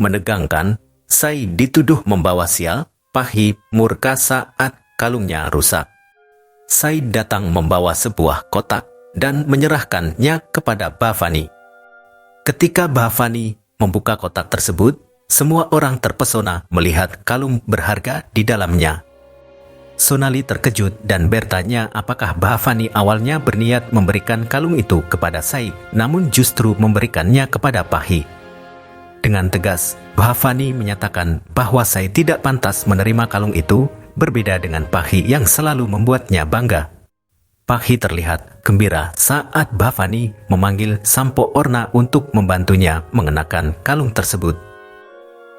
menegangkan, Sai dituduh membawa sial. Pahi murka saat kalungnya rusak. Sai datang membawa sebuah kotak dan menyerahkannya kepada Bhavani. Ketika Bhavani membuka kotak tersebut, semua orang terpesona melihat kalung berharga di dalamnya. Sonali terkejut dan bertanya apakah Bhavani awalnya berniat memberikan kalung itu kepada Sai, namun justru memberikannya kepada Pahi. Dengan tegas, Bhavani menyatakan bahwa Sai tidak pantas menerima kalung itu, berbeda dengan Pahi yang selalu membuatnya bangga. Pahi terlihat gembira saat Bhavani memanggil Sampo Orna untuk membantunya mengenakan kalung tersebut.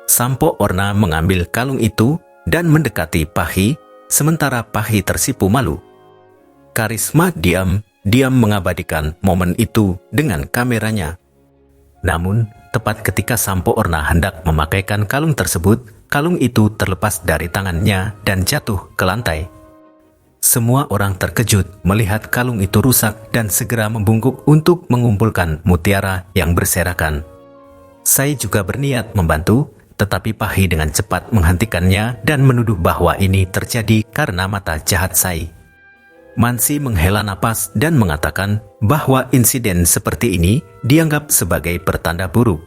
Sampo Orna mengambil kalung itu dan mendekati Pahi, sementara Pahi tersipu malu. Karisma diam mengabadikan momen itu dengan kameranya. Namun, tepat ketika Sampo Orna hendak memakaikan kalung tersebut, kalung itu terlepas dari tangannya dan jatuh ke lantai. Semua orang terkejut melihat kalung itu rusak dan segera membungkuk untuk mengumpulkan mutiara yang berserakan. Sai juga berniat membantu, tetapi Pahi dengan cepat menghentikannya dan menuduh bahwa ini terjadi karena mata jahat Sai. Mansi menghela napas dan mengatakan bahwa insiden seperti ini dianggap sebagai pertanda buruk.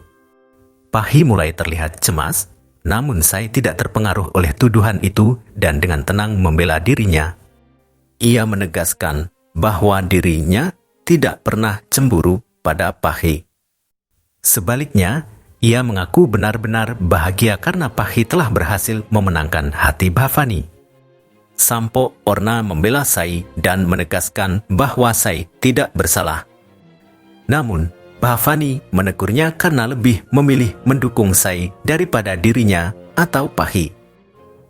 Pahi mulai terlihat cemas, namun Sai tidak terpengaruh oleh tuduhan itu dan dengan tenang membela dirinya. Ia menegaskan bahwa dirinya tidak pernah cemburu pada Pahi. Sebaliknya, ia mengaku benar-benar bahagia karena Pahi telah berhasil memenangkan hati Bhavani. Sampo Orna membela Sai dan menegaskan bahwa Sai tidak bersalah. Namun, Bhavani menegurnya karena lebih memilih mendukung Sai daripada dirinya atau Pahi.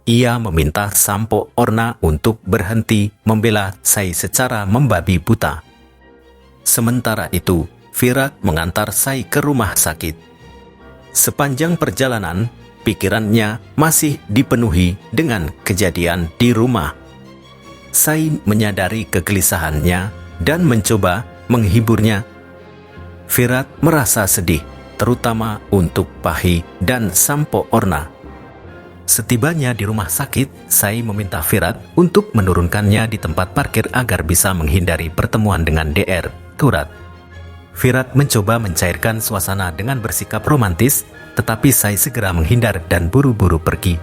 Ia meminta Sampo Orna untuk berhenti membela Sai secara membabi buta. Sementara itu, Virat mengantar Sai ke rumah sakit. Sepanjang perjalanan, pikirannya masih dipenuhi dengan kejadian di rumah. Sai menyadari kegelisahannya dan mencoba menghiburnya. Virat merasa sedih, terutama untuk Pahi dan Sampo Orna. Setibanya di rumah sakit, Sai meminta Virat untuk menurunkannya di tempat parkir agar bisa menghindari pertemuan dengan Dr. Turat. Virat mencoba mencairkan suasana dengan bersikap romantis, tetapi Sai segera menghindar dan buru-buru pergi.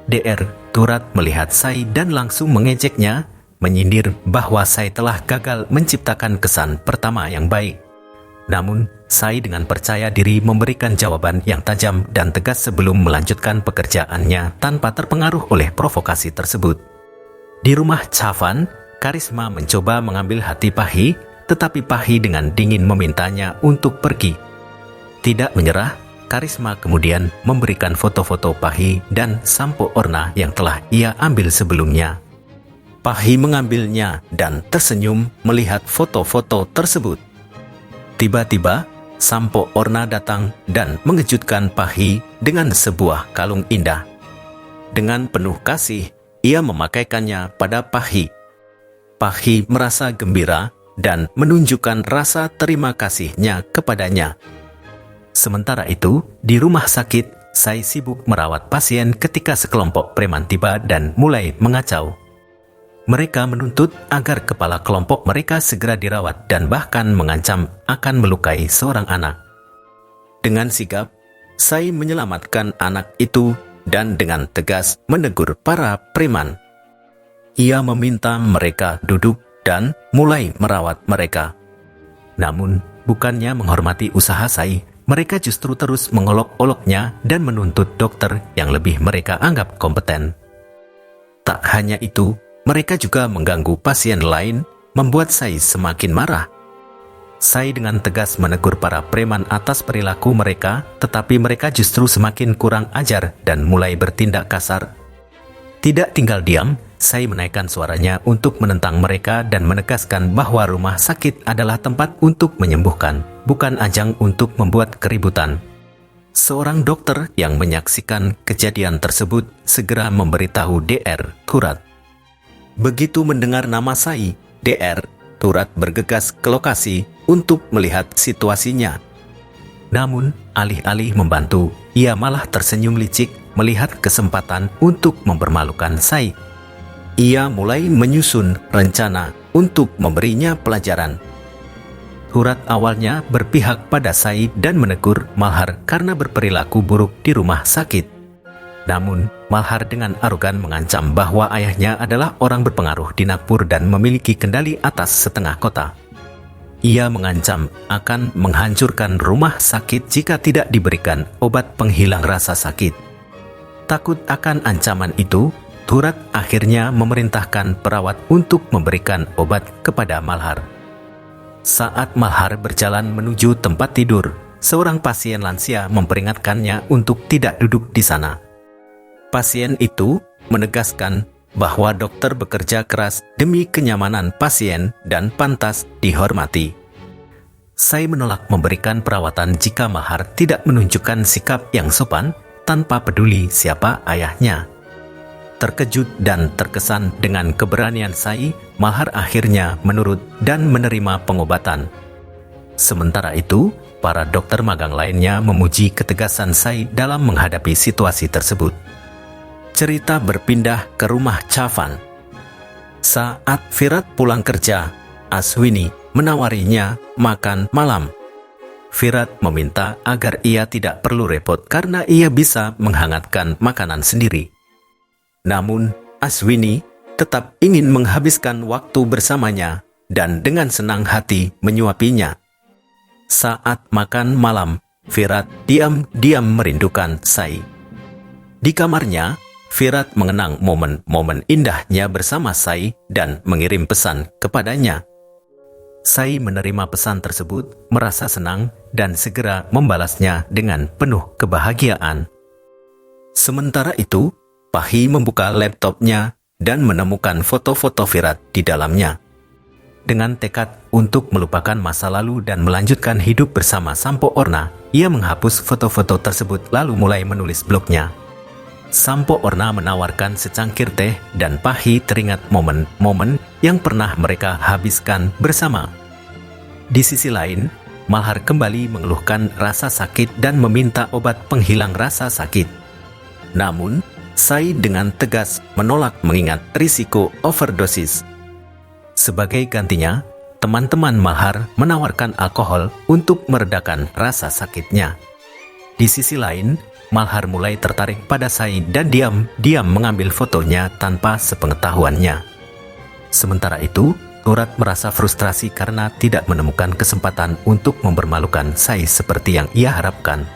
Dr. Turat melihat Sai dan langsung mengejeknya, menyindir bahwa Sai telah gagal menciptakan kesan pertama yang baik. Namun, Sai dengan percaya diri memberikan jawaban yang tajam dan tegas sebelum melanjutkan pekerjaannya tanpa terpengaruh oleh provokasi tersebut. Di rumah Chavan, Karisma mencoba mengambil hati Pahi, tetapi Pahi dengan dingin memintanya untuk pergi. Tidak menyerah, Karisma kemudian memberikan foto-foto Pahi dan Sampo Orna yang telah ia ambil sebelumnya. Pahi mengambilnya dan tersenyum melihat foto-foto tersebut. Tiba-tiba, Sampo Orna datang dan mengejutkan Pahi dengan sebuah kalung indah. Dengan penuh kasih, ia memakaikannya pada Pahi. Pahi merasa gembira dan menunjukkan rasa terima kasihnya kepadanya. Sementara itu, di rumah sakit, Sai sibuk merawat pasien ketika sekelompok preman tiba dan mulai mengacau. Mereka menuntut agar kepala kelompok mereka segera dirawat dan bahkan mengancam akan melukai seorang anak. Dengan sigap, Sai menyelamatkan anak itu dan dengan tegas menegur para preman. Ia meminta mereka duduk dan mulai merawat mereka. Namun, bukannya menghormati usaha Sai, mereka justru terus mengolok-oloknya dan menuntut dokter yang lebih mereka anggap kompeten. Tak hanya itu, mereka juga mengganggu pasien lain, membuat Sai semakin marah. Sai dengan tegas menegur para preman atas perilaku mereka, tetapi mereka justru semakin kurang ajar dan mulai bertindak kasar. Tidak tinggal diam, Sai menaikkan suaranya untuk menentang mereka dan menegaskan bahwa rumah sakit adalah tempat untuk menyembuhkan, bukan ajang untuk membuat keributan. Seorang dokter yang menyaksikan kejadian tersebut segera memberitahu Dr. Turat. Begitu mendengar nama Sai, Dr. Turat bergegas ke lokasi untuk melihat situasinya. Namun, alih-alih membantu, ia malah tersenyum licik melihat kesempatan untuk mempermalukan Sai. Ia mulai menyusun rencana untuk memberinya pelajaran. Hurat awalnya berpihak pada Sai dan menegur Malhar karena berperilaku buruk di rumah sakit. Namun, Malhar dengan arogan mengancam bahwa ayahnya adalah orang berpengaruh di Nagpur dan memiliki kendali atas setengah kota. Ia mengancam akan menghancurkan rumah sakit jika tidak diberikan obat penghilang rasa sakit. Takut akan ancaman itu, Hurat akhirnya memerintahkan perawat untuk memberikan obat kepada Malhar. Saat Malhar berjalan menuju tempat tidur, seorang pasien lansia memperingatkannya untuk tidak duduk di sana. Pasien itu menegaskan bahwa dokter bekerja keras demi kenyamanan pasien dan pantas dihormati. Sai menolak memberikan perawatan jika Malhar tidak menunjukkan sikap yang sopan tanpa peduli siapa ayahnya. Terkejut dan terkesan dengan keberanian Sai, Malhar akhirnya menurut dan menerima pengobatan. Sementara itu, para dokter magang lainnya memuji ketegasan Sai dalam menghadapi situasi tersebut. Cerita berpindah ke rumah Chavan. Saat Virat pulang kerja, Aswini menawarinya makan malam. Virat meminta agar ia tidak perlu repot karena ia bisa menghangatkan makanan sendiri. Namun, Aswini tetap ingin menghabiskan waktu bersamanya dan dengan senang hati menyuapinya. Saat makan malam, Virat diam-diam merindukan Sai. Di kamarnya, Virat mengenang momen-momen indahnya bersama Sai dan mengirim pesan kepadanya. Sai menerima pesan tersebut, merasa senang dan segera membalasnya dengan penuh kebahagiaan. Sementara itu, Pahi membuka laptopnya dan menemukan foto-foto Virat di dalamnya. Dengan tekad untuk melupakan masa lalu dan melanjutkan hidup bersama Sampo Orna, ia menghapus foto-foto tersebut lalu mulai menulis blognya. Sampo Orna menawarkan secangkir teh dan Pahi teringat momen-momen yang pernah mereka habiskan bersama. Di sisi lain, Malhar kembali mengeluhkan rasa sakit dan meminta obat penghilang rasa sakit. Namun, Sai dengan tegas menolak mengingat risiko overdosis. Sebagai gantinya, teman-teman Malhar menawarkan alkohol untuk meredakan rasa sakitnya. Di sisi lain, Malhar mulai tertarik pada Sai dan diam-diam mengambil fotonya tanpa sepengetahuannya. Sementara itu, Hurat merasa frustrasi karena tidak menemukan kesempatan untuk mempermalukan Sai seperti yang ia harapkan.